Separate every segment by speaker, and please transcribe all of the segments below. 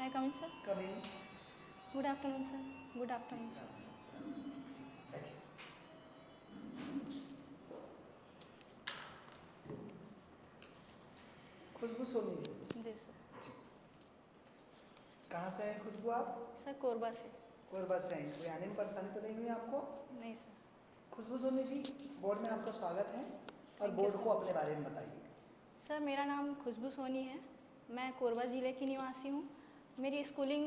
Speaker 1: I come in, sir?
Speaker 2: Come in.
Speaker 1: Good afternoon, sir. Good afternoon, sir.
Speaker 2: बैठिए। खुशबू सोनी जी।
Speaker 1: जी sir.
Speaker 2: जी। कहाँ से हैं खुशबू आप?
Speaker 1: सर कोरबा से।
Speaker 2: कोरबा से हैं। कोई आने में परेशानी तो नहीं हुई आपको?
Speaker 1: नहीं सर।
Speaker 2: खुशबू सोनी जी, बोर्ड में आपका स्वागत है और
Speaker 1: Thank you,
Speaker 2: बोर्ड
Speaker 1: sir.
Speaker 2: को अपने बारे में बताइए।
Speaker 1: सर मेरा नाम खुशबू सोनी है। मैं कोरबा ज़िले की निवासी हूँ। मेरी schooling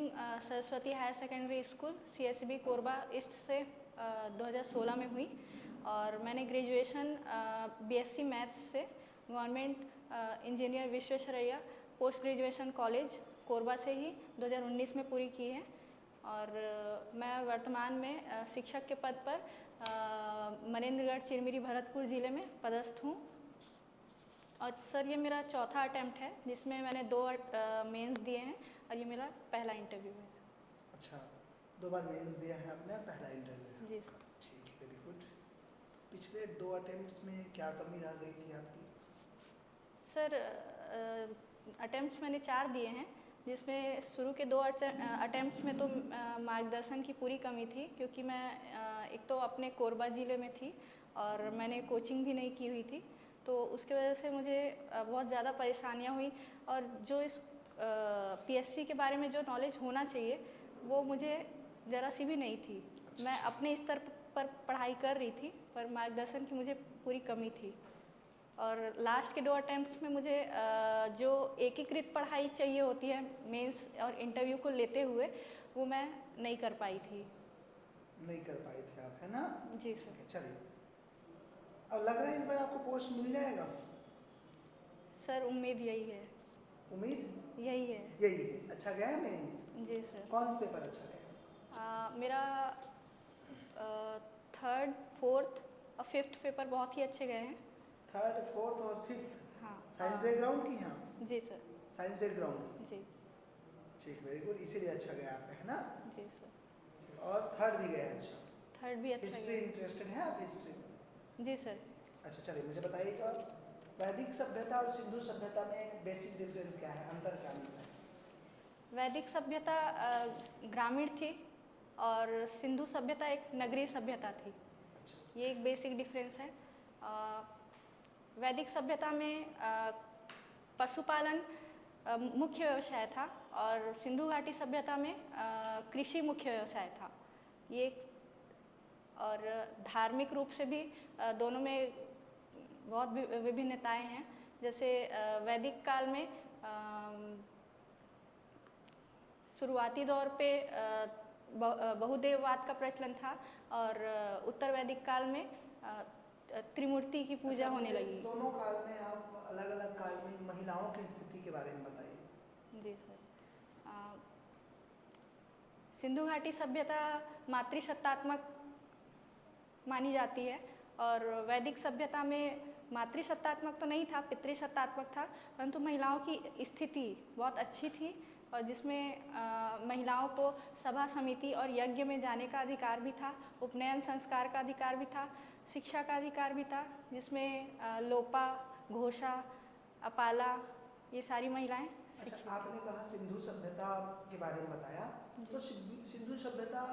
Speaker 1: Saraswati higher secondary school CSB Korba east से 2016 में हुई और मैंने ग्रेजुएशन BSc मैथ्स से government engineer Visvesvaraya post graduation college Korba से ही 2019 में पूरी की है और मैं वर्तमान में शिक्षक के पद पर मनेन्द्रगढ़ चिरमिरी भरतपुर ज़िले में पदस्थ हूँ। और सर ये मेरा चौथा अटैम्प्ट है जिसमें मैंने 2 मेंस दिए हैं और ये मेरा पहला इंटरव्यू है।
Speaker 2: अच्छा, 2 बार मेंस दिया है आपने, पहला इंटरव्यू है।
Speaker 1: जी सर।
Speaker 2: ठीक, वेरी गुड। पिछले 2 अटेम्प्ट्स में क्या कमी रह गई थी आपकी?
Speaker 1: सर अटैम्प्ट्स मैंने 4 दिए हैं जिसमें शुरू के 2 अटैम्प्ट्स में तो मार्गदर्शन की पूरी कमी थी क्योंकि मैं एक तो अपने कोरबा ज़िले में थी और मैंने कोचिंग भी नहीं की हुई थी, तो उसके वजह से मुझे बहुत ज़्यादा परेशानियाँ हुई और जो इस PSC के बारे में जो नॉलेज होना चाहिए वो मुझे ज़रा सी भी नहीं थी। मैं अपने स्तर पर पढ़ाई कर रही थी पर मार्गदर्शन की मुझे पूरी कमी थी और लास्ट के 2 अटैम्प्ट्स में मुझे जो एकीकृत पढ़ाई चाहिए होती है मेंस और इंटरव्यू को लेते हुए वो मैं नहीं कर पाई थी।
Speaker 2: नहीं कर पाए थे आप, है ना?
Speaker 1: जी सर।
Speaker 2: चलिए, अब लग रहा है इस बार आपको पोस्ट मिल जाएगा?
Speaker 1: सर उम्मीद यही है।
Speaker 2: उम्मीद
Speaker 1: यही है।
Speaker 2: यही है। अच्छा गया है मेंस?
Speaker 1: जी सर।
Speaker 2: कौन सा पेपर अच्छा गया?
Speaker 1: मेरा 3rd, 4th और 5th पेपर बहुत ही अच्छे गए हैं।
Speaker 2: 3rd, 4th और 5th?
Speaker 1: हाँ।
Speaker 2: साइंस बैकग्राउंड की हैं आप?
Speaker 1: जी सर।
Speaker 2: Science background?
Speaker 1: जी।
Speaker 2: ठीक, वेरी गुड, इसीलिए अच्छा गया आपका, है ना?
Speaker 1: जी सर।
Speaker 2: और 3rd भी गया अच्छा?
Speaker 1: 3rd भी अच्छा
Speaker 2: हिस्ट्री
Speaker 1: गया।
Speaker 2: इंटरेस्टेड है आप हिस्ट्री में?
Speaker 1: जी सर।
Speaker 2: अच्छा, चलिए मुझे बताइएगा वैदिक सभ्यता और सिंधु सभ्यता में बेसिक डिफरेंस क्या है, अंतर क्या मिलता है?
Speaker 1: वैदिक सभ्यता ग्रामीण थी और सिंधु सभ्यता एक नगरीय सभ्यता थी।
Speaker 2: अच्छा।
Speaker 1: ये एक बेसिक डिफरेंस है। वैदिक सभ्यता में पशुपालन मुख्य व्यवसाय था और सिंधु घाटी सभ्यता में कृषि मुख्य व्यवसाय था। ये और धार्मिक रूप से भी दोनों में बहुत विभिन्नताएं हैं। जैसे वैदिक काल में शुरुआती दौर पे बहुदेववाद का प्रचलन था और उत्तर वैदिक काल में त्रिमूर्ति की पूजा होने लगी।
Speaker 2: दोनों काल में आप अलग-अलग काल में महिलाओं की स्थिति के बारे में बताइए।
Speaker 1: जी सर। सिंधु घाटी सभ्यता मातृसत्तात्मक मानी जाती है और वैदिक सभ्यता में मातृसत्तात्मक तो नहीं था, पितृसत्तात्मक था, परंतु महिलाओं की स्थिति बहुत अच्छी थी और जिसमें महिलाओं को सभा समिति और यज्ञ में जाने का अधिकार भी था, उपनयन संस्कार का अधिकार भी था, शिक्षा का अधिकार भी था, जिसमें लोपा, घोषा, अपाला ये सारी महिलाएं।
Speaker 2: अच्छा, आपने कहा सिंधु सभ्यता के बारे में बताया, तो सिंधु सभ्यता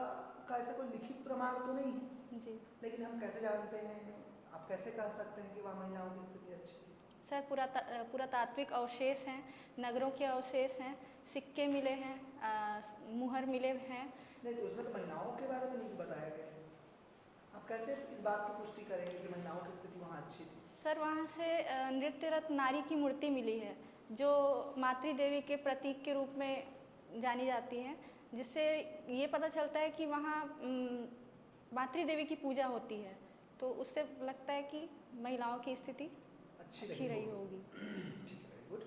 Speaker 2: का ऐसा कोई लिखित प्रमाण तो नहीं?
Speaker 1: जी।
Speaker 2: लेकिन हम कैसे जानते हैं, आप कैसे कह सकते हैं कि वहाँ महिलाओं की स्थिति अच्छी थी?
Speaker 1: सर पुरातात्विक अवशेष हैं, नगरों के अवशेष हैं, सिक्के मिले हैं, मुहर मिले हैं।
Speaker 2: नहीं, तो उसमें तो महिलाओं के बारे में नहीं बताया गया है। आप कैसे इस बात की पुष्टि करेंगे कि महिलाओं की स्थिति वहाँ अच्छी थी?
Speaker 1: सर वहाँ से नृत्यरत नारी की मूर्ति मिली है जो मातृ देवी के प्रतीक के रूप में जानी जाती हैं, जिससे ये पता चलता है कि वहाँ मातृ देवी की पूजा होती है, तो उससे लगता है कि महिलाओं की स्थिति अच्छी रही होगी।
Speaker 2: ठीक है, वेरी गुड।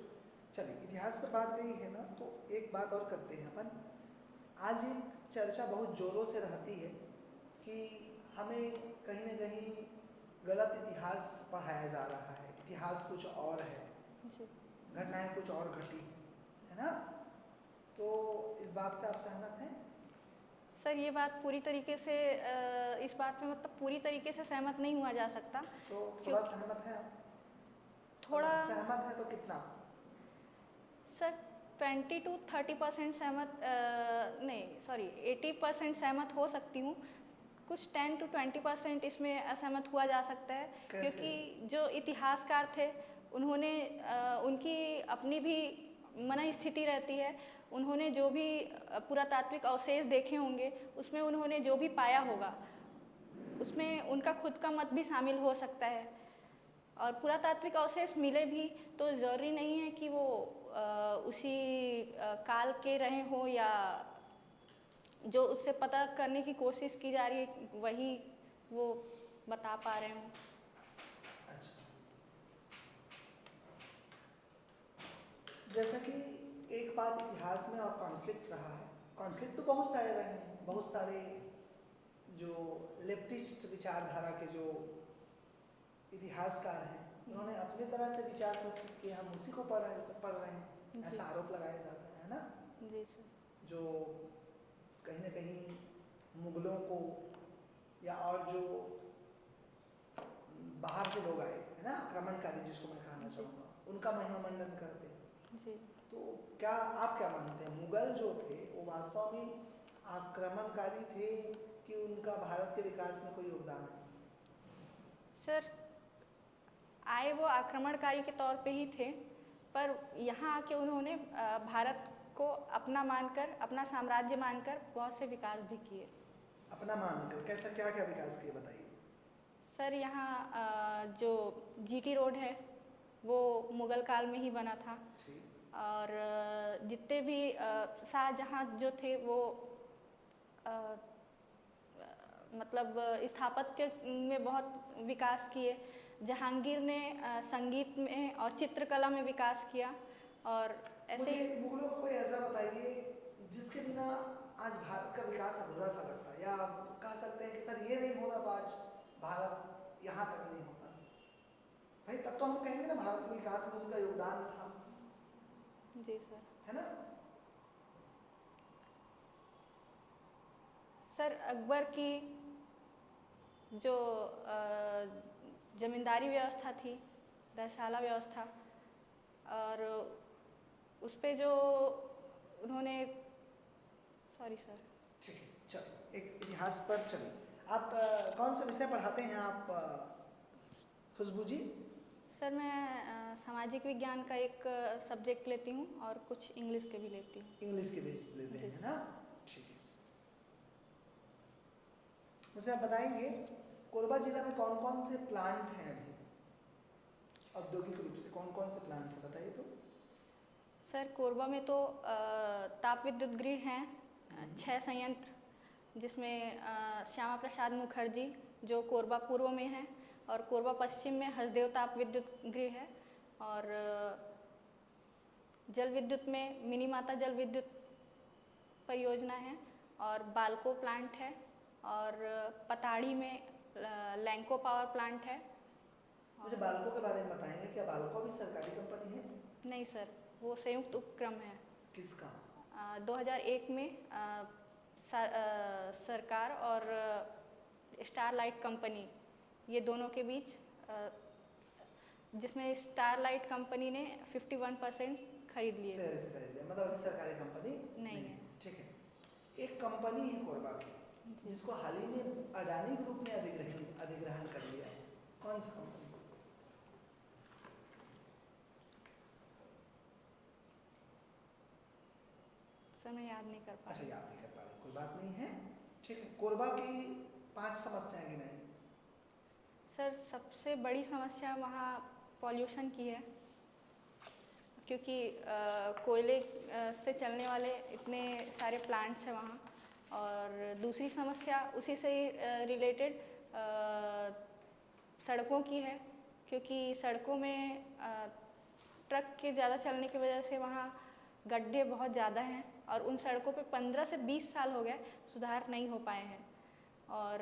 Speaker 2: चलिए, इतिहास पर बात गई है ना, तो एक बात और करते हैं अपन। आज एक चर्चा बहुत जोरों से रहती है कि हमें कहीं ना कहीं गलत इतिहास पढ़ाया जा रहा है, इतिहास कुछ और है, घटनाएं कुछ और घटी है ना? तो इस बात से आप सहमत हैं?
Speaker 1: सर ये बात पूरी तरीके से इस बात में मतलब पूरी तरीके से सहमत नहीं हुआ जा सकता।
Speaker 2: तो थोड़ा सहमत हैं आप?
Speaker 1: थोड़ा
Speaker 2: सहमत है तो कितना?
Speaker 1: सर 20 to 30% सहमत नहीं सॉरी 80% सहमत हो सकती हूँ। कुछ 10 to 20% इसमें असहमत हुआ जा सकता है, क्योंकि जो इतिहासकार थे उन्होंने उनकी अपनी भी मन स्थिति रहती है। उन्होंने जो भी पुरातात्विक अवशेष देखे होंगे उसमें उन्होंने जो भी पाया होगा उसमें उनका खुद का मत भी शामिल हो सकता है। और पुरातात्विक अवशेष मिले भी तो ज़रूरी नहीं है कि वो उसी काल के रहे हो या जो उससे पता करने की कोशिश की जा रही है वही वो बता पा रहे हों।
Speaker 2: अच्छा, जैसा कि एक बात इतिहास में और कॉन्फ्लिक्ट रहा है, कॉन्फ्लिक्ट तो बहुत सारे रहे हैं, बहुत सारे जो लेफ्टिस्ट विचारधारा के जो इतिहासकार हैं उन्होंने अपनी तरह से विचार प्रस्तुत किए, हम उसी को पढ़ रहे हैं, ऐसा आरोप लगाया जाता है ना।
Speaker 1: जी सर।
Speaker 2: जो कहीं ना कहीं मुगलों को या और जो बाहर से लोग आए है ना, आक्रमणकारी जिसको मैं कहना चाहूँगा, उनका महिमा मंडन करते हैं।
Speaker 1: जी।
Speaker 2: तो क्या आप क्या मानते हैं, मुगल जो थे वो वास्तव में आक्रमणकारी थे कि उनका भारत के विकास में कोई योगदान है?
Speaker 1: सर आए वो आक्रमणकारी के तौर पे ही थे, पर यहाँ आके उन्होंने भारत को अपना मानकर, अपना साम्राज्य मानकर बहुत से विकास भी किए। अपना
Speaker 2: मानकर कैसा, क्या क्या विकास किए बताइए।
Speaker 1: सर यहाँ जो जीटी रोड है वो मुगल काल में ही बना था। और जितने भी शाहजहाँ जो थे वो मतलब स्थापत्य में बहुत विकास किए। जहांगीर ने संगीत में और चित्रकला में विकास किया। और ऐसे
Speaker 2: मुगलों को कोई ऐसा बताइए जिसके बिना आज भारत का विकास अधूरा सा लगता है, या कह सकते हैं कि सर ये नहीं होता तो आज भारत यहाँ तक नहीं होता। भाई तब तो हम कहेंगे ना भारत के विकास में उनका योगदान था।
Speaker 1: जी सर।
Speaker 2: है ना।
Speaker 1: सर अकबर की जो जमींदारी व्यवस्था थी, दशहरा व्यवस्था, और उस पे जो उन्होंने सॉरी सर।
Speaker 2: ठीक है, चलिए एक इतिहास पर चलिए। आप कौन सा विषय पढ़ाते हैं आप खुशबू जी?
Speaker 1: सर मैं सामाजिक विज्ञान का एक सब्जेक्ट लेती हूँ और कुछ इंग्लिश के भी लेती हूँ।
Speaker 2: इंग्लिश के भी लेते हैं ना, ठीक है। मुझे आप बताएंगे कोरबा जिला में कौन कौन से प्लांट हैं अभी औद्योगिक रूप से, कौन कौन से प्लांट हैं बताइए तो।
Speaker 1: सर कोरबा में तो ताप विद्युत गृह हैं 6 संयंत्र, जिसमें श्यामा प्रसाद मुखर्जी जो कोरबा पूर्व में है, और कोरबा पश्चिम में हसदेव ताप विद्युत गृह है। और जल विद्युत में मिनी माता जल विद्युत परियोजना है, और बालको प्लांट है, और पताड़ी में लैंको पावर प्लांट है।
Speaker 2: मुझे बालको के बारे में बताएंगे, क्या बालको भी सरकारी कंपनी है?
Speaker 1: नहीं सर, वो संयुक्त उपक्रम है।
Speaker 2: किसका?
Speaker 1: 2001 में सरकार और स्टारलाइट कंपनी, ये दोनों के बीच, जिसमें स्टारलाइट कंपनी ने 51% खरीद लिए।
Speaker 2: मतलब अभी सरकारी कंपनी नहीं है। ठीक है, एक कंपनी है कोरबा की जिसको हाल ही में अडानी ग्रुप ने अधिग्रहण कर लिया है, कौन सी कंपनी?
Speaker 1: समय याद नहीं कर पा।
Speaker 2: अच्छा, याद नहीं कर पा रहे, कोई बात नहीं है, ठीक है। कोरबा की 5 समस्याएं गिनाई।
Speaker 1: सर सबसे बड़ी समस्या वहाँ पॉल्यूशन की है, क्योंकि कोयले से चलने वाले इतने सारे प्लांट्स हैं वहाँ। और दूसरी समस्या उसी से रिलेटेड सड़कों की है, क्योंकि सड़कों में ट्रक के ज़्यादा चलने की वजह से वहाँ गड्ढे बहुत ज़्यादा हैं, और उन सड़कों पे 15 से 20 साल हो गए सुधार नहीं हो पाए हैं। और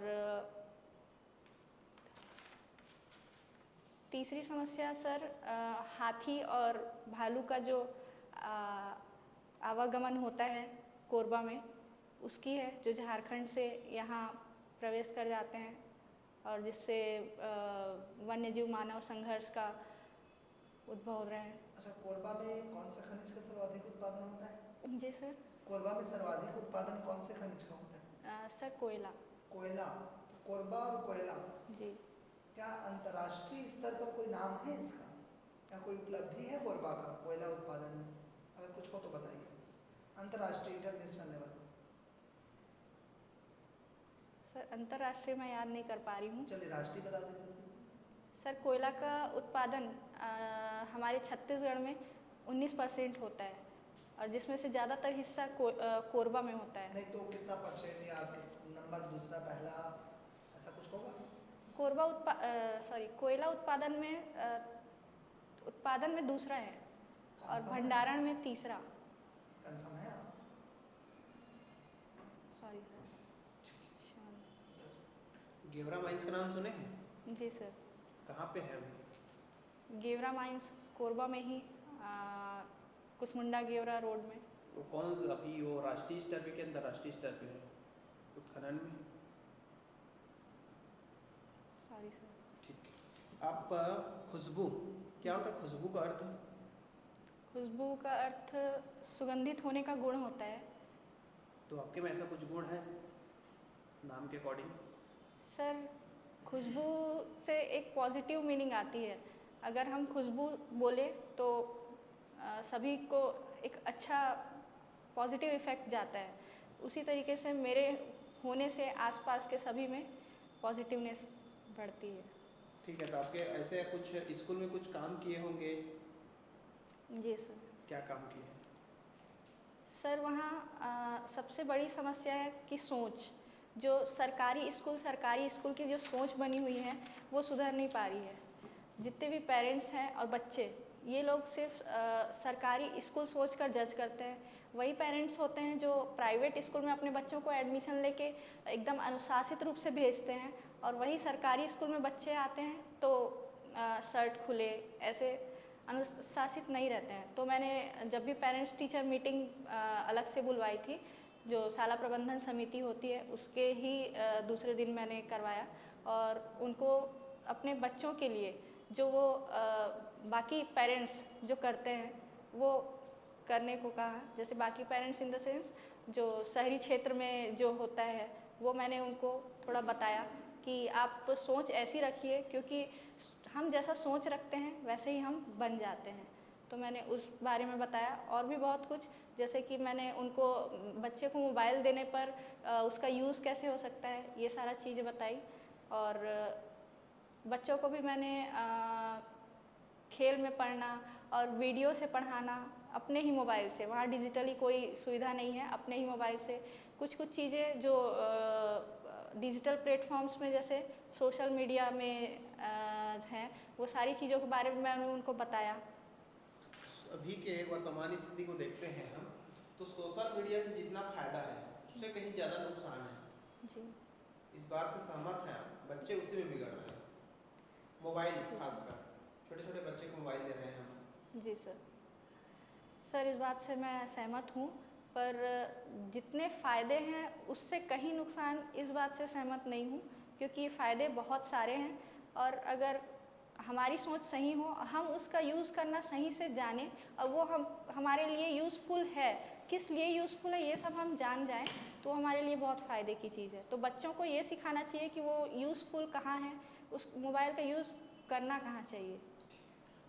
Speaker 1: तीसरी समस्या सर हाथी और भालू का जो आवागमन होता है कोरबा में, उसकी है, जो झारखंड से यहाँ प्रवेश कर जाते हैं, और जिससे वन्यजीव मानव संघर्ष का उद्भव हो रहा है।
Speaker 2: अच्छा, कोरबा में कौन सा खनिज का सर्वाधिक उत्पादन होता है?
Speaker 1: जी सर।
Speaker 2: कोरबा में सर्वाधिक उत्पादन कौन से खनिज का होता है?
Speaker 1: सर कोयला।
Speaker 2: कोयला। तो कोरबा और कोयला,
Speaker 1: जी।
Speaker 2: क्या अंतर्राष्ट्रीय स्तर पर कोई नाम है इसका, या कोई उपलब्धि है कोरबा का कोयला उत्पादन में? अगर कुछ हो तो बताइए, अंतर्राष्ट्रीय इंटरनेशनल लेवल।
Speaker 1: सर अंतर्राष्ट्रीय मैं याद नहीं कर पा रही हूँ।
Speaker 2: चलिए राष्ट्रीय बता दीजिए।
Speaker 1: सर कोयला का उत्पादन हमारे छत्तीसगढ़ में 19% होता है, और जिसमें से ज़्यादातर हिस्सा कोरबा में होता है।
Speaker 2: नहीं तो कितना परसेंट, या नंबर दूसरा पहला, ऐसा कुछ होगा?
Speaker 1: कोयला उत्पादन में दूसरा है और भंडारण में तीसरा।
Speaker 2: कंफर्म है आप?
Speaker 1: Sorry sir.
Speaker 3: गेवरा माइंस का नाम सुने हैं?
Speaker 1: जी सर।
Speaker 3: कहाँ पे है अभी?
Speaker 1: गेवरा माइंस कोरबा में ही, कुसमुंडा गेवरा रोड में।
Speaker 3: वो कौन अभी वो राष्ट्रीय स्तर पे के अंतर्राष्ट्रीय स्तर पे है? उत्खनन में?
Speaker 1: Sorry sir.
Speaker 3: ठीक है। आप खुशबू, क्या होता है खुशबू का अर्थ?
Speaker 1: खुशबू का अर्थ सुगंधित होने का गुण होता है।
Speaker 3: तो आपके में ऐसा कुछ गुण है नाम के अकॉर्डिंग?
Speaker 1: सर खुशबू से एक पॉजिटिव मीनिंग आती है। अगर हम खुशबू बोले तो सभी को एक अच्छा पॉजिटिव इफ़ेक्ट जाता है। उसी तरीके से मेरे होने से आसपास के सभी में पॉजिटिवनेस बढ़ती है।
Speaker 3: ठीक है। तो आपके ऐसे कुछ स्कूल में कुछ काम किए होंगे?
Speaker 1: जी सर।
Speaker 3: क्या काम किए हैं?
Speaker 1: सर वहाँ सबसे बड़ी समस्या है कि सोच, जो सरकारी स्कूल की जो सोच बनी हुई है वो सुधर नहीं पा रही है। जितने भी पेरेंट्स हैं और बच्चे, ये लोग सिर्फ सरकारी स्कूल सोच कर जज करते हैं। वही पेरेंट्स होते हैं जो प्राइवेट स्कूल में अपने बच्चों को एडमिशन लेके एकदम अनुशासित रूप से भेजते हैं, और वही सरकारी स्कूल में बच्चे आते हैं तो शर्ट खुले ऐसे अनुशासित नहीं रहते हैं। तो मैंने जब भी पेरेंट्स टीचर मीटिंग अलग से बुलवाई थी, जो शाला प्रबंधन समिति होती है, उसके ही दूसरे दिन मैंने करवाया, और उनको अपने बच्चों के लिए जो वो बाकी पेरेंट्स जो करते हैं वो करने को कहा। जैसे बाकी पेरेंट्स इन द सेंस जो शहरी क्षेत्र में जो होता है, वो मैंने उनको थोड़ा बताया कि आप सोच ऐसी रखिए, क्योंकि हम जैसा सोच रखते हैं वैसे ही हम बन जाते हैं। तो मैंने उस बारे में बताया, और भी बहुत कुछ, जैसे कि मैंने उनको बच्चे को मोबाइल देने पर उसका यूज़ कैसे हो सकता है, ये सारा चीज़ें बताई। और बच्चों को भी मैंने खेल में पढ़ना और वीडियो से पढ़ाना अपने ही मोबाइल से, वहाँ डिजिटली कोई सुविधा नहीं है, अपने ही मोबाइल से कुछ चीज़ें जो डिजिटल प्लेटफॉर्म्स में जैसे सोशल मीडिया में हैं, वो सारी चीज़ों के बारे में मैंने उनको बताया।
Speaker 3: अभी के वर्तमान स्थिति को देखते हैं हम, तो सोशल मीडिया से जितना फायदा है उससे कहीं ज़्यादा नुकसान है।
Speaker 1: जी।
Speaker 3: इस बात से सहमत हैं आप? बच्चे उसी में बिगड़ रहे हैं, मोबाइल खासकर छोटे छोटे बच्चे को मोबाइल दे रहे हैं हम।
Speaker 1: जी सर, इस बात से मैं सहमत हूँ, पर जितने फ़ायदे हैं उससे कहीं नुकसान, इस बात से सहमत नहीं हूँ, क्योंकि फ़ायदे बहुत सारे हैं। और अगर हमारी सोच सही हो, हम उसका यूज़ करना सही से जानें, और वो हमारे लिए यूज़फुल है, किस लिए यूज़फुल है ये सब हम जान जाएं, तो हमारे लिए बहुत फ़ायदे की चीज़ है। तो बच्चों को ये सिखाना चाहिए कि वो यूज़फुल कहाँ है, उस मोबाइल का यूज़ करना कहाँ चाहिए।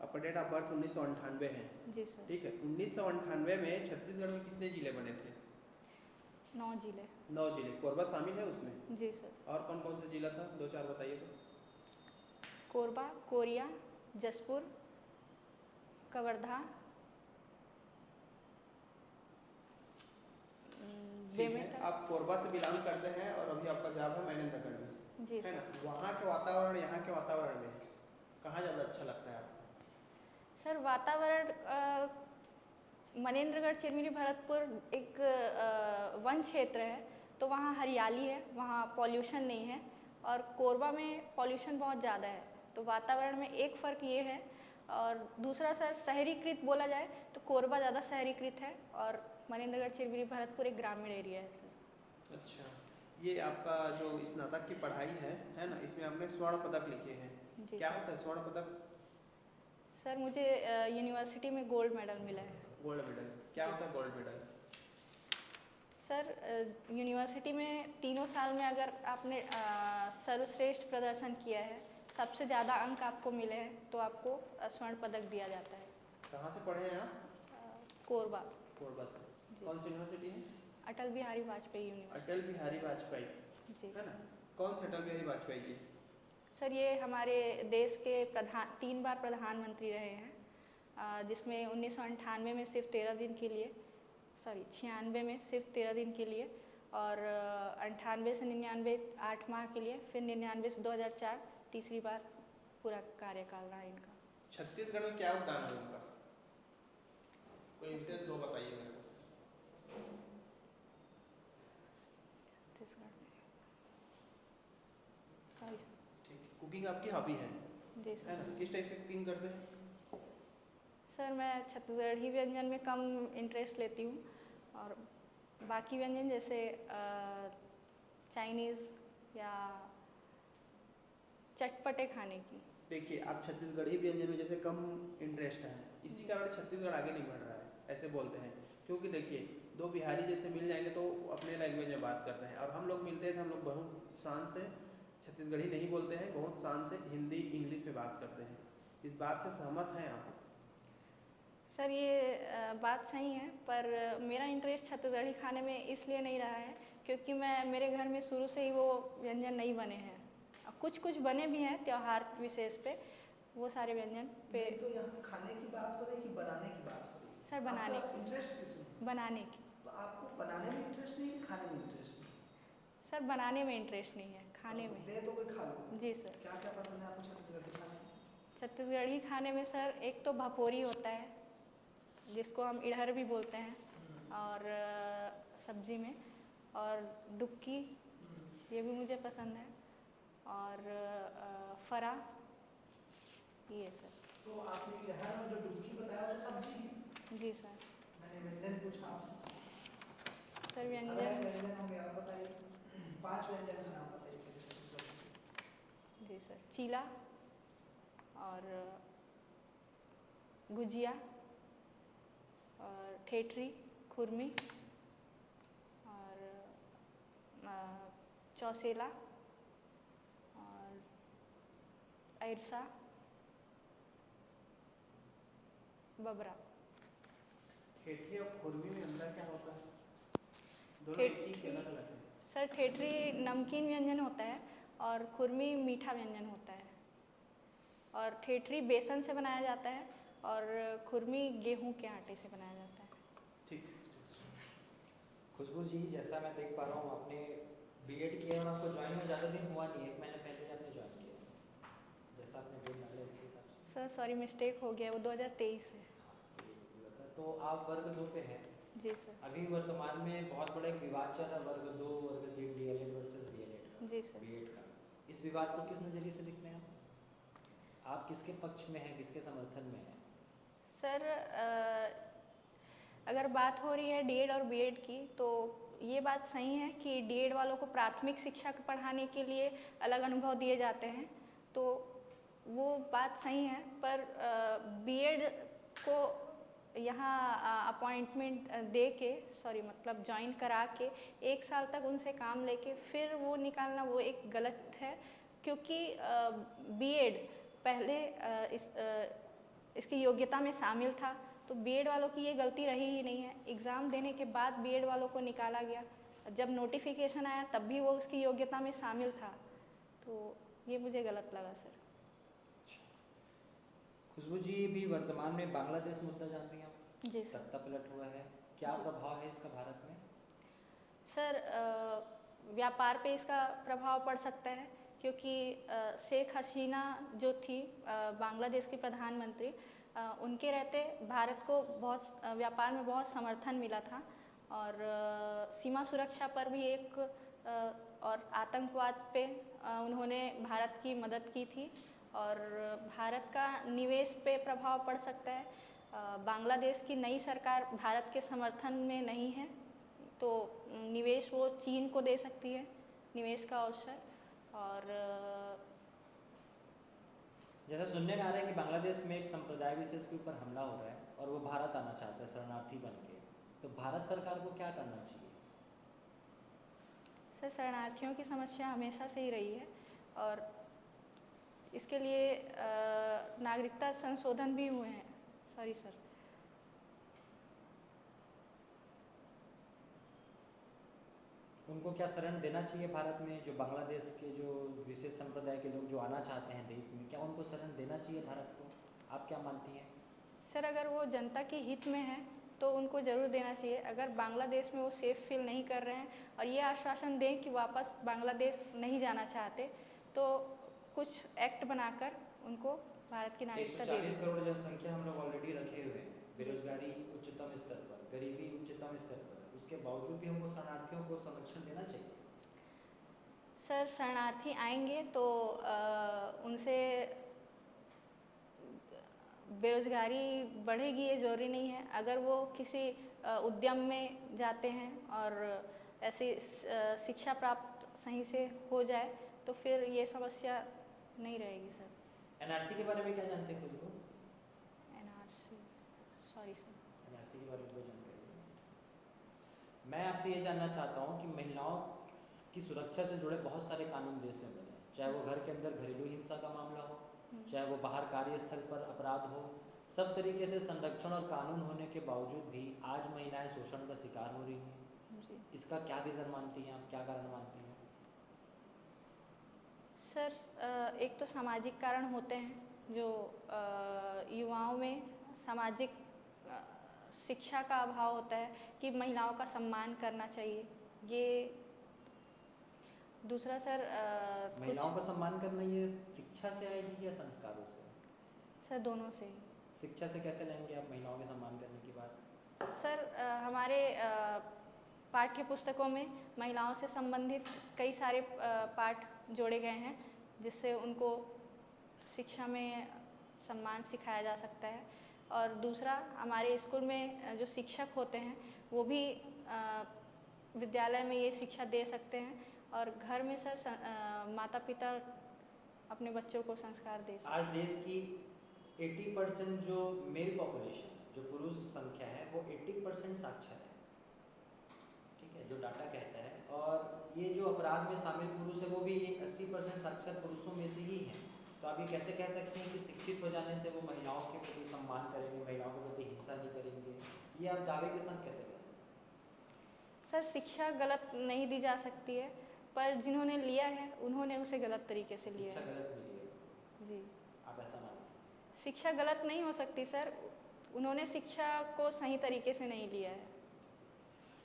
Speaker 3: आपका डेट ऑफ बर्थ 1998 है?
Speaker 1: जी सर।
Speaker 3: ठीक है। 1998 में छत्तीसगढ़ में कितने जिले बने थे?
Speaker 1: 9 जिले।
Speaker 3: 9 जिले। कोरबा शामिल है उसमें?
Speaker 1: जी सर।
Speaker 3: और कौन कौन से जिला था, 2-4 बताइए तो।
Speaker 1: कोरबा, कोरिया, जसपुर, कवर्धा, बेमेतरा।
Speaker 3: आप कोरबा से बिलोंग करते हैं और अभी आपका जॉब है महेंद्रगढ़ में,
Speaker 1: जी
Speaker 3: है ना?
Speaker 1: सर।
Speaker 3: वहाँ के वातावरण यहाँ के वातावरण में कहाँ ज़्यादा अच्छा लगता है आपको?
Speaker 1: सर वातावरण मनेंद्रगढ़, चिरमिरी, भरतपुर एक वन क्षेत्र है, तो वहाँ हरियाली है, वहाँ पॉल्यूशन नहीं है। और कोरबा में पॉल्यूशन बहुत ज़्यादा है, तो वातावरण में एक फ़र्क ये है। और दूसरा सर शहरीकृत बोला जाए तो कोरबा ज़्यादा शहरीकृत है, और मनेंद्रगढ़, चिरमिरी, भरतपुर एक ग्रामीण एरिया है सर।
Speaker 3: अच्छा, ये आपका जो स्नातक की पढ़ाई है ना, इसमें आपने स्वर्ण पदक लिखे हैं,
Speaker 1: जी
Speaker 3: क्या
Speaker 1: सर।
Speaker 3: होता है स्वर्ण पदक?
Speaker 1: सर मुझे यूनिवर्सिटी में गोल्ड मेडल मिला है।
Speaker 3: गोल्ड मेडल, क्या होता है गोल्ड मेडल?
Speaker 1: सर यूनिवर्सिटी में तीनों साल में अगर आपने सर्वश्रेष्ठ प्रदर्शन किया है, सबसे ज़्यादा अंक आपको मिले हैं, तो आपको स्वर्ण पदक दिया जाता है।
Speaker 3: कहाँ से पढ़े हैं आप?
Speaker 1: कोरबा।
Speaker 3: कोरबा से। कौन सी यूनिवर्सिटी है?
Speaker 1: अटल बिहारी वाजपेयी यूनिवर्सिटी।
Speaker 3: अटल बिहारी वाजपेयी,
Speaker 1: जी
Speaker 3: है ना? कौन थे अटल बिहारी वाजपेयी जी?
Speaker 1: सर, ये हमारे देश के 3 बार प्रधानमंत्री रहे हैं, जिसमें 1998 में सिर्फ 13 दिन के लिए, 96 में सिर्फ 13 दिन के लिए, और 98 से 99 8 माह के लिए, फिर 99 से 2004 तीसरी बार पूरा कार्यकाल रहा इनका।
Speaker 3: छत्तीसगढ़ में क्या योगदान है उनका? कोई विशेष दो बताइए मेरे को।
Speaker 1: छत्तीसगढ़ में सॉरी
Speaker 3: ठीक, कुकिंग आपकी हॉबी है?
Speaker 1: जी
Speaker 3: है
Speaker 1: सर।
Speaker 3: ना? किस टाइप से कुकिंग करते हैं?
Speaker 1: सर मैं छत्तीसगढ़ी व्यंजन में कम इंटरेस्ट लेती हूँ, और बाकी व्यंजन जैसे चाइनीज़ या चटपटे खाने की।
Speaker 3: देखिए, आप छत्तीसगढ़ी व्यंजन में जैसे कम इंटरेस्ट है, इसी कारण छत्तीसगढ़ आगे नहीं बढ़ रहा है, ऐसे बोलते हैं। क्योंकि देखिए, दो बिहारी जैसे मिल जाएंगे तो अपने लैंग्वेज में बात करते हैं, और हम लोग मिलते हैं तो हम लोग बहुत शान से छत्तीसगढ़ी नहीं बोलते हैं, बहुत शान से हिंदी इंग्लिश में बात करते हैं। इस बात से सहमत हैं आप?
Speaker 1: सर ये बात सही है, पर मेरा इंटरेस्ट छत्तीसगढ़ी खाने में इसलिए नहीं रहा है क्योंकि मेरे घर में शुरू से ही वो व्यंजन नहीं बने हैं। कुछ बने भी हैं त्योहार विशेष पे, वो सारे व्यंजन पे।
Speaker 2: नहीं, तो यहाँ खाने की बात हो रही कि बनाने की बात हो रही?
Speaker 1: सर बनाने
Speaker 2: आपका
Speaker 1: की।
Speaker 2: इंटरेस्ट किसमें?
Speaker 1: बनाने की।
Speaker 2: तो आपको बनाने में इंटरेस्ट नहीं कि खाने में इंटरेस्ट नहीं?
Speaker 1: सर बनाने में इंटरेस्ट नहीं है, खाने में।
Speaker 2: दे तो कोई खा लो।
Speaker 1: जी सर।
Speaker 2: क्या क्या पसंद है आपको छत्तीसगढ़ी खाने में?
Speaker 1: छत्तीसगढ़ी खाने में सर एक तो भपोरी होता है, जिसको हम इड़हर भी बोलते हैं, और सब्जी में, और डुक्की, ये भी मुझे पसंद है, और फरा, ये सर।
Speaker 2: तो आपने यहाँ जो डुबकी बताया वो सब्जी?
Speaker 1: जी सर।
Speaker 2: मैंने व्यंजन पूछा आपसे।
Speaker 1: सर व्यंजन
Speaker 2: व्यंजन हो गया, और बताइए 5 व्यंजन का नाम बताइए।
Speaker 1: जी सर, चीला, और गुजिया, और ठेठरी, खुरमी, और चौसेला, और अरसा, बबरा।
Speaker 3: ठेठरी और खुरमी में अंतर क्या होता है? दोनों
Speaker 1: ठेठ-
Speaker 3: एक ही अलग अलग है?
Speaker 1: सर ठेठरी नमकीन व्यंजन होता है, और खुरमी मीठा व्यंजन होता है, और ठेठरी बेसन से बनाया जाता है, और खुरमी गेहूं के आटे से बनाया जाता है।
Speaker 3: ठीक।
Speaker 4: खुशबू जी, जैसा मैं देख पा रहा हूँ आपने बीएड किया और आपको ज्वाइन में ज़्यादा दिन हुआ नहीं, 1 महीने पहले ही आपने ज्वाइन किया, जैसा आपने डेट डाला इसके हिसाब से।
Speaker 1: सर सॉरी, मिस्टेक हो गया, वो 2023 है।
Speaker 4: तो आप वर्ग 2 पे हैं।
Speaker 1: जी सर।
Speaker 4: अभी वर्तमान में बहुत बड़ा एक विवाद चल रहा है वर्ग 2 वर्ग 3 डीएलएड वर्सेस बीएलएड का।
Speaker 1: जी सर।
Speaker 4: बीएड का इस विवाद को किस नज़रिए से देखते हैं आप किसके पक्ष में हैं, किसके समर्थन में हैं?
Speaker 1: सर अगर बात हो रही है डीएड और बीएड की, तो ये बात सही है कि डीएड वालों को प्राथमिक शिक्षा पढ़ाने के लिए अलग अनुभव दिए जाते हैं, तो वो बात सही है, पर बीएड को यहाँ अपॉइंटमेंट दे के, मतलब ज्वाइन करा के 1 साल तक उनसे काम लेके फिर वो निकालना, वो एक गलत है, क्योंकि बीएड पहले इसकी योग्यता में शामिल था, तो बीएड वालों की ये गलती रही ही नहीं है। एग्ज़ाम देने के बाद बीएड वालों को निकाला गया, जब नोटिफिकेशन आया तब भी वो उसकी योग्यता में शामिल था, तो ये मुझे गलत लगा सर।
Speaker 4: खुशबू जी, भी वर्तमान में बांग्लादेश मुद्दा जानती हैं आप?
Speaker 1: जी सर।
Speaker 4: सत्ता पलट हुआ है, क्या प्रभाव है इसका भारत में?
Speaker 1: सर व्यापार पे इसका प्रभाव पड़ सकता है, क्योंकि शेख हसीना जो थी बांग्लादेश की प्रधानमंत्री, उनके रहते भारत को बहुत व्यापार में बहुत समर्थन मिला था, और सीमा सुरक्षा पर भी एक और आतंकवाद पे उन्होंने भारत की मदद की थी, और भारत का निवेश पे प्रभाव पड़ सकता है। बांग्लादेश की नई सरकार भारत के समर्थन में नहीं है, तो निवेश वो चीन को दे सकती है, निवेश का अवसर। और
Speaker 4: जैसा सुनने में आ रहा है कि बांग्लादेश में एक संप्रदाय विशेष के ऊपर हमला हो रहा है और वो भारत आना चाहता है शरणार्थी बन के, तो भारत सरकार को क्या करना चाहिए?
Speaker 1: सर शरणार्थियों की समस्या हमेशा से ही रही है और इसके लिए नागरिकता संशोधन भी हुए हैं। Sorry sir.
Speaker 4: उनको क्या शरण देना चाहिए भारत में? जो बांग्लादेश के जो विशेष संप्रदाय के लोग जो आना चाहते हैं देश में, क्या उनको शरण देना चाहिए भारत को? आप क्या मानती हैं?
Speaker 1: सर अगर वो जनता के हित में है तो उनको ज़रूर देना चाहिए। अगर बांग्लादेश में वो सेफ फील नहीं कर रहे हैं और ये आश्वासन दें कि वापस बांग्लादेश नहीं जाना चाहते, तो कुछ एक्ट बनाकर उनको भारत की नागरिकता दे
Speaker 4: 140 करोड़ जनसंख्या हम लोग ऑलरेडी रखे हुए हैं, बेरोजगारी उच्चतम स्तर पर, गरीबी उच्चतम स्तर पर, उसके बावजूद भी हमको शरणार्थियों को संरक्षण देना चाहिए।
Speaker 1: सर शरणार्थी आएंगे तो उनसे बेरोजगारी बढ़ेगी ये ज़रूरी नहीं है। अगर वो किसी उद्यम में जाते हैं और ऐसी शिक्षा प्राप्त सही से हो जाए तो फिर ये समस्या नहीं रहेगी सर।
Speaker 4: एनआरसी के बारे में क्या जानते हैं खुद को?
Speaker 1: NRC, sorry sir.
Speaker 4: एनआरसी के बारे में कोई जानकारी नहीं। मैं आपसे ये जानना चाहता हूँ कि महिलाओं की सुरक्षा से जुड़े बहुत सारे कानून देश में बने, चाहे वो घर के अंदर घरेलू हिंसा का मामला हो, चाहे वो बाहर कार्यस्थल पर अपराध हो, सब तरीके से संरक्षण और कानून होने के बावजूद भी आज महिलाएं शोषण का शिकार हो रही हैं। इसका क्या रीज़न मानती हैं आप, क्या कारण मानती हैं?
Speaker 1: सर एक तो सामाजिक कारण होते हैं जो युवाओं में सामाजिक शिक्षा का अभाव होता है कि महिलाओं का सम्मान करना चाहिए। ये दूसरा सर
Speaker 4: महिलाओं का सम्मान करना ये शिक्षा से आएगी या संस्कारों से?
Speaker 1: सर दोनों से ही।
Speaker 4: शिक्षा से कैसे लाएंगे आप महिलाओं के सम्मान करने की बात?
Speaker 1: सर हमारे पाठ्य पुस्तकों में महिलाओं से संबंधित कई सारे पाठ जोड़े गए हैं जिससे उनको शिक्षा में सम्मान सिखाया जा सकता है। और दूसरा हमारे स्कूल में जो शिक्षक होते हैं वो भी विद्यालय में ये शिक्षा दे सकते हैं और घर में सर माता पिता अपने बच्चों को संस्कार दे सकते हैं।
Speaker 4: आज देश की 80% जो मेल पॉपुलेशन, जो पुरुष संख्या है वो 80% साक्षर है, ठीक है, जो डाटा कहता है। और ये जो अपराध में शामिल पुरुष है वो भी 80% साक्षर पुरुषों में से ही है। तो आप ये कैसे कह सकते हैं कि शिक्षित हो जाने से वो महिलाओं के प्रति सम्मान करेंगे, महिलाओं के प्रति हिंसा नहीं करेंगे? ये आप दावे के साथ कैसे कह सकते हैं?
Speaker 1: सर शिक्षा गलत नहीं दी जा सकती है, पर जिन्होंने लिया है उन्होंने उसे गलत तरीके से लिया
Speaker 4: शिक्षा
Speaker 1: है।
Speaker 4: गलत मिली है,
Speaker 1: जी,
Speaker 4: आप ऐसा मानते हैं?
Speaker 1: शिक्षा गलत नहीं हो सकती सर, उन्होंने शिक्षा को सही तरीके से नहीं लिया है।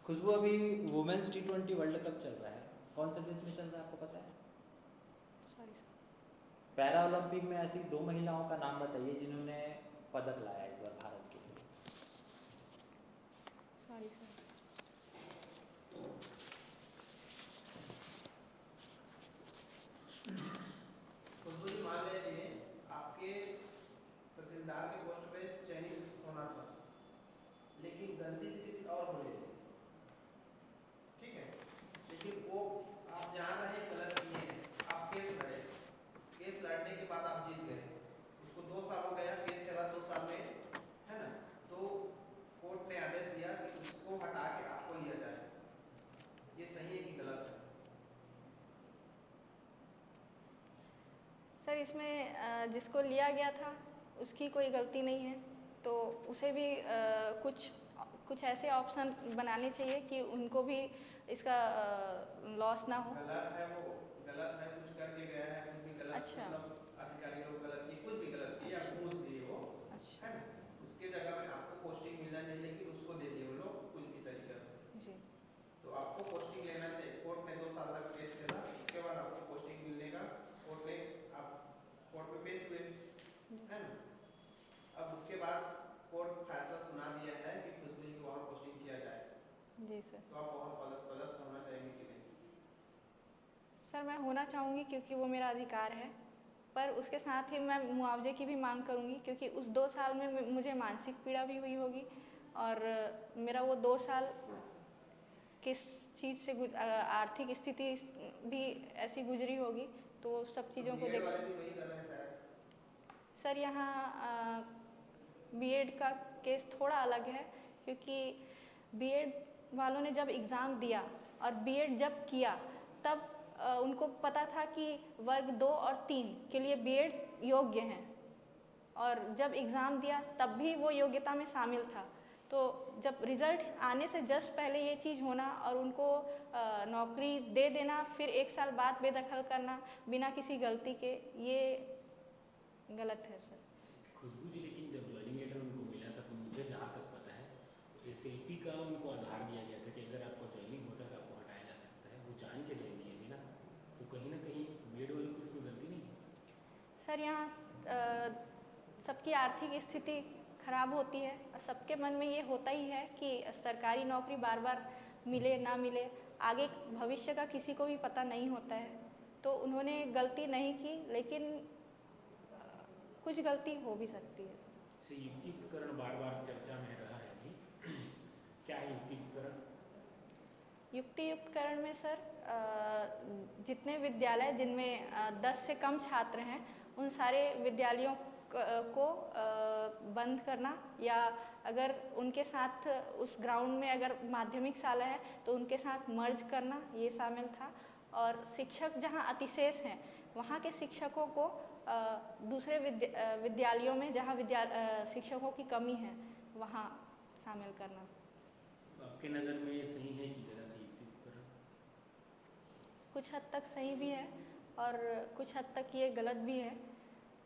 Speaker 4: खुशबू, अभी वुमेन्स T20 वर्ल्ड कप चल रहा है, कौन से देश में चल रहा है आपको पता है?
Speaker 1: Sorry sir.
Speaker 4: पैरा ओलंपिक में ऐसी 2 महिलाओं का नाम बताइए जिन्होंने पदक लाया इस बार भारत के लिए।
Speaker 1: Sorry sir.
Speaker 3: खुशबू जी, मान लीजिए आपके तहसीलदार के पोस्ट पे चयनित होना था लेकिन गलती से किसी और को ले लिया, ठीक है, लेकिन वो आप जान रहे हैं गलत किए हैं, आप केस लड़े, केस लड़ने के बाद आप जीत गए, उसको 2 साल हो गया, केस चला 2 साल में, है ना, तो कोर्ट ने आदेश दिया कि उसको हटा के आपको लिया जाए, ये सही है कि गलत है?
Speaker 1: सर इसमें जिसको लिया गया था उसकी कोई गलती नहीं है, तो उसे भी कुछ ऐसे ऑप्शन बनाने चाहिए कि उनको भी इसका लॉस ना हो।
Speaker 3: गलत है, वो गलत है, कुछ करके गया है, कुछ भी गलत,
Speaker 1: अच्छा।
Speaker 3: मतलब अधिकारी लोग गलत किए, कुछ भी गलत किए या घूस दिए वो,
Speaker 1: अच्छा।
Speaker 3: है ना, उसके जगह में आपको पोस्टिंग मिलना चाहिए लेकिन उसको दे दिए वो लोग कुछ भी तरीके से।
Speaker 1: जी।
Speaker 3: तो आपको पोस्टिंग लेना चाहिए, कोर्ट में 2 साल तक केस चला, उसके बाद आपको पोस्टिंग मिलने का कोर्ट ने आप कोर्ट में पेश हुए, है ना। अब उसके बाद कोर्ट फैसला सुना दिया है कि खुशबू जी को वहाँ पोस्टिंग किया जाए,
Speaker 1: जी सर।
Speaker 3: तो आप वहाँ पदस्थ होना चाहेंगे कि नहीं?
Speaker 1: सर मैं होना चाहूँगी क्योंकि वो मेरा अधिकार है, पर उसके साथ ही मैं मुआवजे की भी मांग करूँगी क्योंकि उस 2 साल में मुझे मानसिक पीड़ा भी हुई होगी और मेरा वो 2 साल किस चीज़ से आर्थिक स्थिति भी ऐसी गुजरी होगी, तो सब चीज़ों को
Speaker 3: बीएड
Speaker 1: देख।
Speaker 3: वाले भी वही कर रहे हैं शायद।
Speaker 1: सर यहाँ बीएड का केस थोड़ा अलग है, क्योंकि बीएड वालों ने जब एग्ज़ाम दिया और बीएड जब किया तब उनको पता था कि वर्ग 2 और 3 के लिए बीएड योग्य हैं, और जब एग्ज़ाम दिया तब भी वो योग्यता में शामिल था। तो जब रिज़ल्ट आने से जस्ट पहले ये चीज़ होना और उनको नौकरी दे देना, फिर 1 साल बाद बेदखल करना बिना किसी गलती के, ये गलत है सर।
Speaker 5: खुशबू जी, लेकिन जब ज्वाइनिंग लेटर उनको मिला था तो मुझे जहाँ तक पता है तो एसएलपी का उनको आधार दिया गया था कि अगर आपका ज्वाइनिंग होता है आपको हटाया जा सकता है। वो जान के ज्वाइन किए थे ना, तो कहीं ना कहीं बीएड वालों की उसमें गलती नहीं है।
Speaker 1: सर यहाँ सबकी आर्थिक स्थिति खराब होती है और सबके मन में ये होता ही है कि सरकारी नौकरी बार बार मिले ना मिले, आगे भविष्य का किसी को भी पता नहीं होता है। तो उन्होंने गलती नहीं की, लेकिन कुछ गलती हो भी सकती है।
Speaker 5: से युक्तिकरण बार बार चर्चा में रहा है अभी, क्या है युक्तिकरण?
Speaker 1: युक्तिकरण में सर जितने विद्यालय जिनमें 10 से कम छात्र हैं उन सारे विद्यालयों को बंद करना, या अगर उनके साथ उस ग्राउंड में अगर माध्यमिक शाला है तो उनके साथ मर्ज करना, ये शामिल था। और शिक्षक जहां अतिशेष हैं वहां के शिक्षकों को दूसरे विद्यालयों में जहां शिक्षकों की कमी है वहां शामिल करना।
Speaker 5: आपके नज़र में ये सही है कि गलत है युक्तिकरण?
Speaker 1: कुछ हद तक सही भी है और कुछ हद तक ये गलत भी है,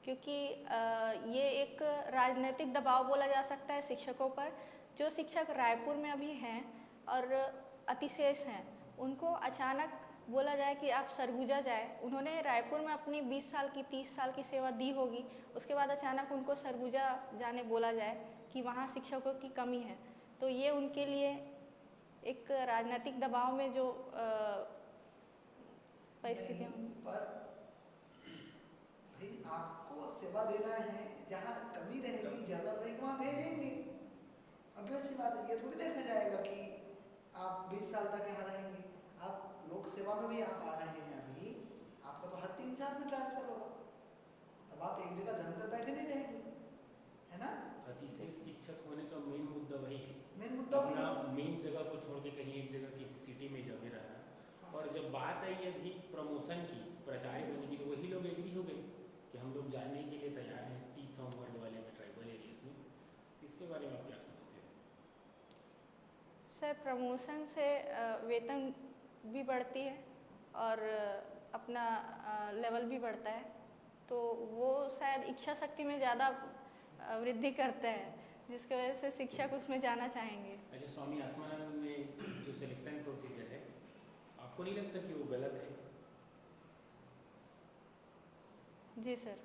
Speaker 1: क्योंकि ये एक राजनीतिक दबाव बोला जा सकता है शिक्षकों पर। जो शिक्षक रायपुर में अभी हैं और अतिशेष हैं, उनको अचानक बोला जाए कि आप सरगुजा जाए। उन्होंने रायपुर में अपनी 20 साल की 30 साल की सेवा दी होगी, उसके बाद अचानक उनको सरगुजा जाने बोला जाए कि वहाँ शिक्षकों की कमी है, तो ये उनके लिए एक राजनीतिक दबाव में जो परिस्थितियाँ होंगी।
Speaker 2: पर भाई आपको सेवा देना है, जहाँ कमी रहेगी, जरूरत रहेगी वहाँ भेजेंगे। अब सी बात है, ये थोड़ी देखा जाएगा कि आप 20 साल तक यहाँ रहेंगे। आप लोक सेवा में भी आप आ रहे हैं अभी, आपका तो हर 3 साल में ट्रांसफर होगा, अब आप एक जगह जमकर बैठे नहीं रहेंगे, है ना?
Speaker 5: अतिशय शिक्षक होने का मेन मुद्दा वही है,
Speaker 2: मेन मुद्दा वही
Speaker 5: अपना
Speaker 2: है।
Speaker 5: मेन जगह को छोड़ के कहीं एक जगह किसी सिटी में जमे रहना। और जब बात आई अभी प्रमोशन की, प्राचार्य बनने की, तो वही लोग एग्री हो गए कि हम लोग जाने के लिए तैयार हैं T-Song वर्ड वाले में, ट्राइबल एरियाज में। इसके बारे में आप क्या सोचते हैं?
Speaker 1: सर प्रमोशन से वेतन भी बढ़ती है और अपना लेवल भी बढ़ता है, तो वो शायद इच्छा शक्ति में ज़्यादा वृद्धि करता है, जिसकी वजह से शिक्षक उसमें जाना चाहेंगे।
Speaker 5: अच्छा, स्वामी आत्मानंद में जो सिलेक्शन प्रोसीजर है, आपको नहीं लगता कि वो गलत है?
Speaker 1: जी सर।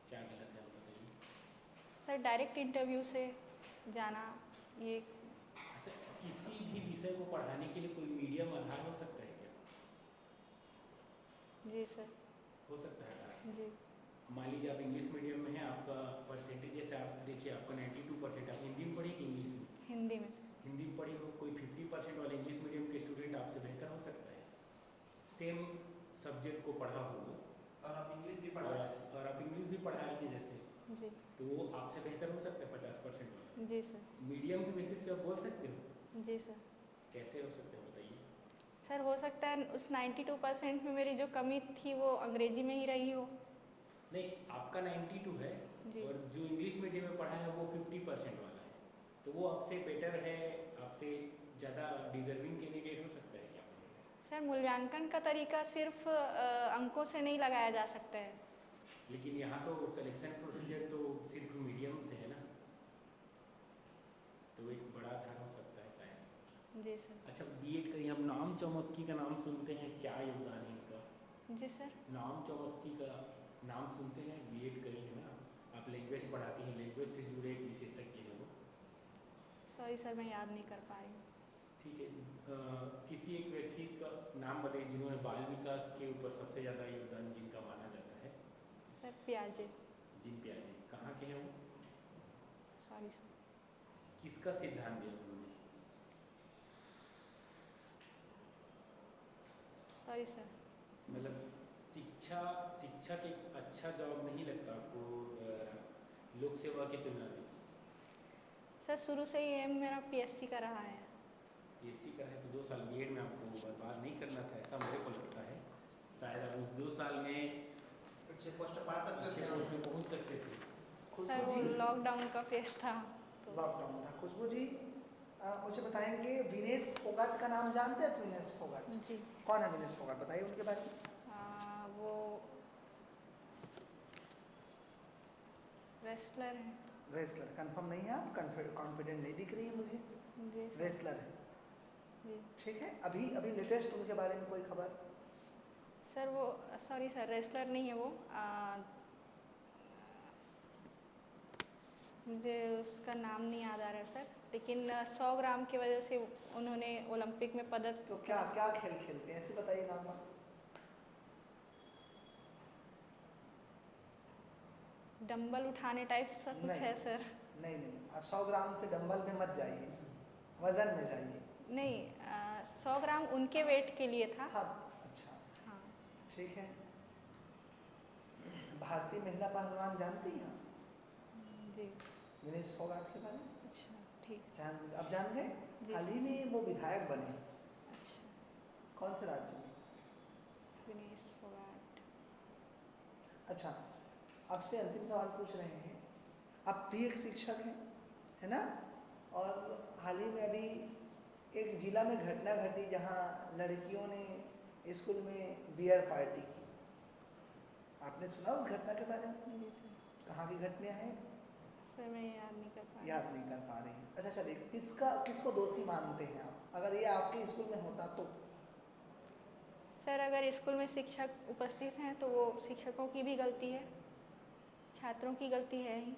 Speaker 5: क्या गलत है, आप बताइए।
Speaker 1: सर डायरेक्ट इंटरव्यू से जाना, ये
Speaker 5: अच्छा, किसी भी विषय को पढ़ाने के लिए कोई मीडियम आधार हो सकता है क्या?
Speaker 1: जी सर।
Speaker 5: हो सकता है आधार।
Speaker 1: जी।
Speaker 5: मान लीजिए आप इंग्लिश मीडियम में हैं, आपका परसेंटेज जैसे आप देखिए आपका 92%, आप हिंदी में पढ़ी कि इंग्लिश में?
Speaker 1: हिंदी में सर।
Speaker 5: हिंदी में पढ़ी हो, कोई 50% वाले इंग्लिश मीडियम के स्टूडेंट आपसे बेहतर हो सकता है। सेम सब्जेक्ट को पढ़ा हो
Speaker 3: और आप इंग्लिश भी
Speaker 5: और आप इंग्लिश भी पढ़ाएंगे जैसे,
Speaker 1: जी।
Speaker 5: तो वो आपसे बेहतर हो सकता है 50% वाला।
Speaker 1: जी सर।
Speaker 5: मीडियम के बेसिस पे आप बोल सकते हो?
Speaker 1: जी सर।
Speaker 5: कैसे हो सकते हैं बताइए।
Speaker 1: सर हो सकता है उस 92% में मेरी जो कमी थी वो अंग्रेजी में ही रही हो।
Speaker 5: नहीं, आपका 92 है
Speaker 1: जी।
Speaker 5: और जो इंग्लिश मीडियम में पढ़ा है वो 50% वाला है, तो वो आपसे बेटर है, आपसे ज़्यादा डिजर्विंग कैंडिडेट हो सकता है क्या?
Speaker 1: सर मूल्यांकन का तरीका सिर्फ अंकों से नहीं लगाया जा सकता है।
Speaker 5: लेकिन यहाँ तो सिलेक्शन प्रोसीजर तो सिर्फ मीडियम से है ना, तो एक बड़ा आधार हो सकता है शायद।
Speaker 1: जी सर।
Speaker 5: अच्छा, बीएड करिए, हम नाम चौमस्की का नाम सुनते हैं, क्या योगदान है इनका?
Speaker 1: जी सर।
Speaker 5: नाम चौमस्की का नाम सुनते हैं, बीएड करी है ना आप, लैंग्वेज पढ़ाती हैं, लैंग्वेज से जुड़े एक विशेषज्ञ हैं वो।
Speaker 1: सॉरी सर, मैं याद नहीं कर पा रही हूँ।
Speaker 5: ठीक है, किसी एक व्यक्ति का नाम बताइए जिन्होंने बाल विकास के ऊपर सबसे ज़्यादा योगदान जिनका माना जाता है।
Speaker 1: सर प्याजे।
Speaker 5: जिन प्याजे, कहाँ के हैं वो?
Speaker 1: Sorry sir.
Speaker 5: किसका सिद्धांत दिया उन्होंने?
Speaker 1: Sorry sir.
Speaker 5: मतलब शिक्षक एक अच्छा जॉब नहीं लगता आपको लोक सेवा की तुलना में?
Speaker 1: सर शुरू से ही एम मेरा पीएससी का रहा है।
Speaker 5: पीएससी का है तो 2 साल बीएड में आपको बर्बाद नहीं करना था, ऐसा मेरे को लगता है। शायद आप उस 2 साल में
Speaker 3: अच्छे पोस्ट पा सकते
Speaker 5: अच्छे
Speaker 3: थे।
Speaker 5: पोस्ट में पहुँच सकते थे।
Speaker 1: सर
Speaker 2: खुशबू
Speaker 1: वो
Speaker 2: जी,
Speaker 1: लॉकडाउन का फेस था तो।
Speaker 2: लॉकडाउन था। खुशबू जी मुझे बताएंगे विनेश फोगाट का नाम जानते हैं? विनेश फोगाट
Speaker 1: जी।
Speaker 2: कौन है? विनेश फोगाट बताइए उनके बारे में।
Speaker 1: वो रेसलर है।
Speaker 2: रेसलर कंफर्म नहीं है? आप कॉन्फिडेंट नहीं दिख रही है मुझे।
Speaker 1: जी सर।
Speaker 2: रेसलर है,
Speaker 1: जी
Speaker 2: ठीक है। अभी अभी लेटेस्ट उनके बारे में कोई खबर?
Speaker 1: सर वो सॉरी सर रेसलर नहीं है वो। मुझे उसका नाम नहीं याद आ रहा है सर, लेकिन 100 ग्राम की वजह से उन्होंने ओलंपिक में पदक।
Speaker 2: तो क्या क्या खेल खेलते हैं ऐसे बताइए नाम आप।
Speaker 1: डंबल उठाने टाइप सा कुछ
Speaker 2: नहीं।
Speaker 1: है सर।
Speaker 2: नहीं नहीं, आप 100 ग्राम से डंबल में मत जाइए, वजन में जाइए।
Speaker 1: नहीं 100 ग्राम उनके वेट के लिए था।
Speaker 2: हाँ अच्छा,
Speaker 1: हाँ
Speaker 2: ठीक है। भारतीय महिला पहलवान जानती हैं आप?
Speaker 1: जी।
Speaker 2: विनेश फोगाट के बारे में
Speaker 1: अच्छा ठीक।
Speaker 2: अब जान गए?
Speaker 1: जी।
Speaker 2: हाल ही में वो विधायक बने।
Speaker 1: अच्छा
Speaker 2: कौन से राज्य में?
Speaker 1: विनेश फोगाट।
Speaker 2: अच्छा, आपसे अंतिम सवाल पूछ रहे हैं। आप भी एक शिक्षक हैं, है ना? और हाल ही में अभी एक जिला में घटना घटी जहां लड़कियों ने स्कूल में बियर पार्टी की। आपने सुना उस घटना के बारे में?
Speaker 1: जी सर।
Speaker 2: कहाँ की घटना है?
Speaker 1: सर मैं याद नहीं कर पा रही।
Speaker 2: याद नहीं कर पा रही हैं। अच्छा चलिए, किसको दोषी मानते हैं आप, अगर ये आपके स्कूल में होता तो?
Speaker 1: सर अगर स्कूल में शिक्षक उपस्थित हैं तो वो शिक्षकों की भी गलती है, छात्रों की गलती है ही।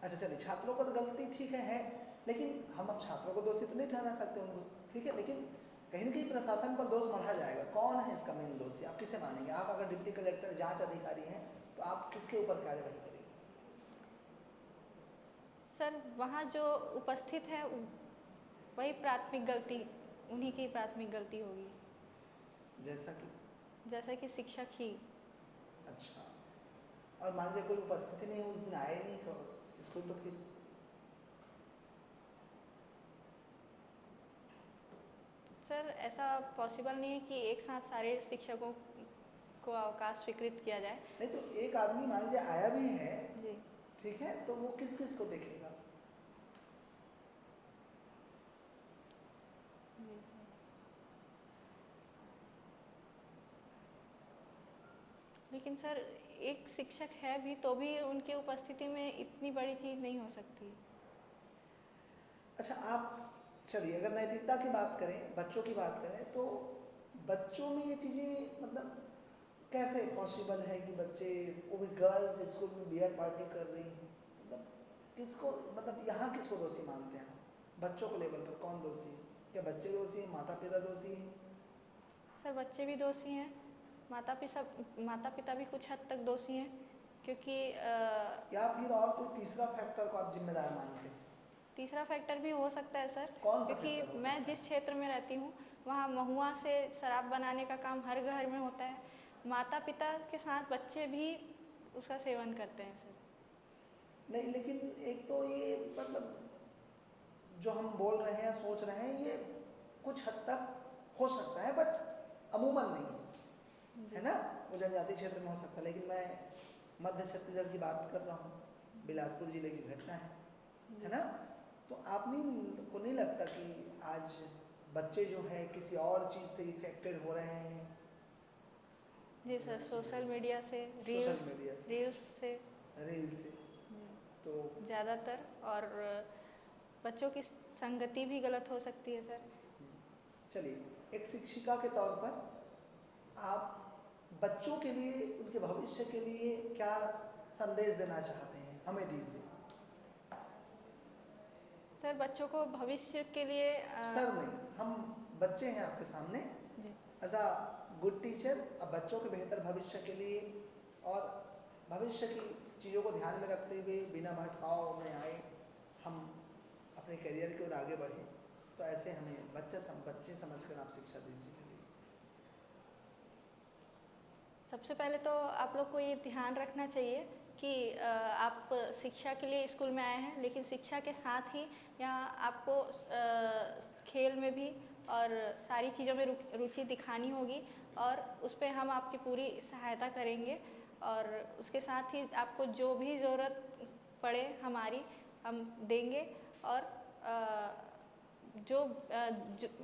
Speaker 2: अच्छा चलिए, छात्रों को तो गलती ठीक है, लेकिन हम अब छात्रों को दोषी तो नहीं ठहरा सकते उनको, ठीक है। लेकिन कहीं ना कहीं प्रशासन पर दोष मढ़ा जाएगा। कौन है इसका मेन दोषी? आप किसे मानेंगे? आप अगर डिप्टी कलेक्टर जांच अधिकारी हैं तो आप किसके ऊपर कार्यवाही करेंगे?
Speaker 1: सर वहाँ जो उपस्थित है वही प्राथमिक गलती, उन्हीं की प्राथमिक गलती होगी। जैसा कि शिक्षक ही।
Speaker 2: अच्छा, और मान लीजिए कोई उपस्थिति नहीं, उस दिन आए नहीं तो स्कूल, तो फिर?
Speaker 1: सर ऐसा पॉसिबल नहीं है कि एक साथ सारे शिक्षकों को अवकाश स्वीकृत किया जाए।
Speaker 2: नहीं तो एक आदमी मान लीजिए आया भी है,
Speaker 1: जी।
Speaker 2: ठीक है, तो वो किस किस को देखेगा?
Speaker 1: जी सर। लेकिन सर एक शिक्षक है भी तो भी उनकी उपस्थिति में इतनी बड़ी चीज़ नहीं हो सकती।
Speaker 2: अच्छा, आप चलिए अगर नैतिकता की बात करें, बच्चों की बात करें, तो बच्चों में ये चीज़ें मतलब कैसे पॉसिबल है कि बच्चे, वो भी गर्ल्स स्कूल में बियर पार्टी कर रही हैं? मतलब किसको, मतलब यहाँ किसको दोषी मानते हैं? बच्चों को लेवल पर कौन दोषी है? क्या बच्चे दोषी हैं, माता पिता दोषी हैं?
Speaker 1: सर बच्चे भी दोषी हैं, माता पिता भी कुछ हद तक दोषी हैं, क्योंकि
Speaker 2: या फिर और कोई तीसरा फैक्टर को आप जिम्मेदार मानते हैं?
Speaker 1: तीसरा फैक्टर भी हो सकता है सर।
Speaker 2: कौन सा
Speaker 1: क्योंकि
Speaker 2: फैक्टर हो
Speaker 1: मैं
Speaker 2: सकता है?
Speaker 1: जिस क्षेत्र में रहती हूँ वहाँ महुआ से शराब बनाने का काम हर घर में होता है। माता पिता के साथ बच्चे भी उसका सेवन करते हैं सर।
Speaker 2: नहीं, लेकिन एक तो ये मतलब जो हम बोल रहे हैं, सोच रहे हैं, ये कुछ हद तक हो सकता है, बट अमूमन नहीं है ना। वो जनजातीय क्षेत्र में हो सकता है, लेकिन मैं मध्य छत्तीसगढ़ की बात कर रहा हूँ, बिलासपुर जिले की घटना है ना। तो आप को नहीं लगता कि आज बच्चे जो हैं किसी और चीज़ से इफेक्टेड हो रहे हैं?
Speaker 1: जी सर, सोशल मीडिया से,
Speaker 2: रील्स से तो
Speaker 1: ज़्यादातर, और बच्चों की संगति भी गलत हो सकती है सर।
Speaker 2: चलिए, एक शिक्षिका के तौर पर आप बच्चों के लिए, उनके भविष्य के लिए क्या संदेश देना चाहते हैं? हमें दीजिए
Speaker 1: सर। बच्चों को भविष्य के लिए
Speaker 2: सर नहीं, हम बच्चे हैं आपके सामने, एज अ गुड टीचर। अब बच्चों के बेहतर भविष्य के लिए और भविष्य की चीज़ों को ध्यान में रखते हुए बिना भटकाव में आए हम अपने करियर की ओर आगे बढ़ें, तो ऐसे हमें बच्चे समझकर आप शिक्षा दीजिए।
Speaker 1: सबसे पहले तो आप लोग को ये ध्यान रखना चाहिए कि आप शिक्षा के लिए स्कूल में आए हैं, लेकिन शिक्षा के साथ ही यहाँ आपको खेल में भी और सारी चीज़ों में रुचि दिखानी होगी, और उस पर हम आपकी पूरी सहायता करेंगे। और उसके साथ ही आपको जो भी ज़रूरत पड़े हमारी, हम देंगे। और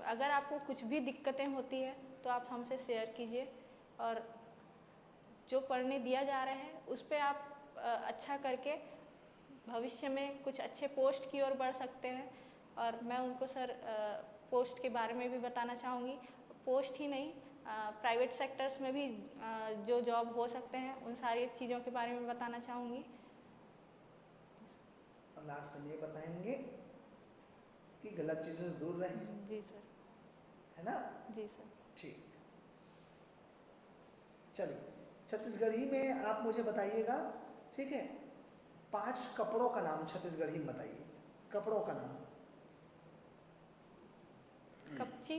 Speaker 1: अगर आपको कुछ भी दिक्कतें होती है तो आप हमसे शेयर कीजिए, और जो पढ़ने दिया जा रहा है उस पर आप अच्छा करके भविष्य में कुछ अच्छे पोस्ट की ओर बढ़ सकते हैं। और मैं उनको सर पोस्ट के बारे में भी बताना चाहूँगी। पोस्ट ही नहीं, प्राइवेट सेक्टर्स में भी जो जॉब हो सकते हैं उन सारी चीज़ों के बारे में बताना चाहूँगी।
Speaker 2: और लास्ट में ये बताएंगे कि गलत चीज़ों से दूर रहें।
Speaker 1: जी सर।
Speaker 2: है ना?
Speaker 1: जी सर।
Speaker 2: ठीक, चलिए छत्तीसगढ़ी में आप मुझे बताइएगा, ठीक है? 5 कपड़ों का नाम छत्तीसगढ़ी में बताइए, कपड़ों का नाम।
Speaker 1: कपची।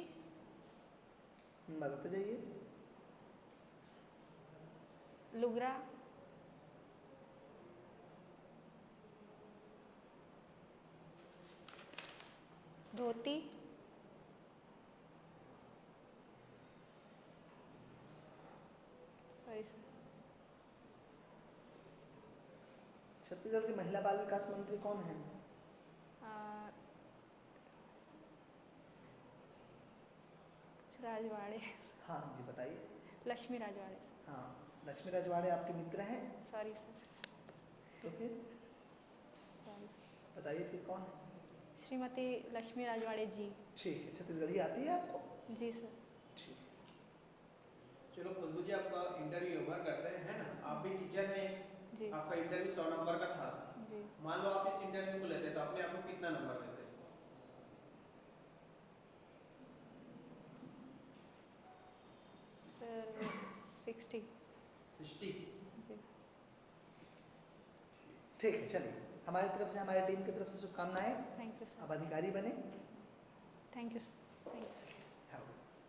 Speaker 2: बताते जाइए।
Speaker 1: लुगरा। धोती। Sorry sir.
Speaker 2: छत्तीसगढ़ के महिला बाल विकास मंत्री कौन है?
Speaker 1: राजवाड़े।
Speaker 2: हाँ जी बताइए।
Speaker 1: लक्ष्मी राजवाड़े।
Speaker 2: हाँ, लक्ष्मी राजवाड़े आपके मित्र हैं?
Speaker 1: Sorry sir.
Speaker 2: तो फिर
Speaker 1: सॉरी।
Speaker 2: बताइए फिर कौन है?
Speaker 1: श्रीमती लक्ष्मी राजवाड़े जी।
Speaker 2: ठीक है, छत्तीसगढ़ी आती है आपको?
Speaker 1: जी सर।
Speaker 2: ठीक।
Speaker 3: चलो खुशबू जी, आपका इंटरव्यू ओवर करते हैं, है ना? आप भी टीचर हैं
Speaker 1: जी।
Speaker 3: आपका इंटरव्यू 100 नंबर का था।
Speaker 1: जी।
Speaker 3: मान लो आप इस इंटरव्यू को लेते तो अपने आप को कितना नंबर देते?
Speaker 1: सर 60।
Speaker 3: 60?
Speaker 1: जी।
Speaker 2: ठीक है, चलिए हमारी तरफ से, हमारी टीम की तरफ से शुभकामनाएं।
Speaker 1: Thank you sir.
Speaker 2: आप अधिकारी बने।
Speaker 1: Thank you sir. Thank you sir.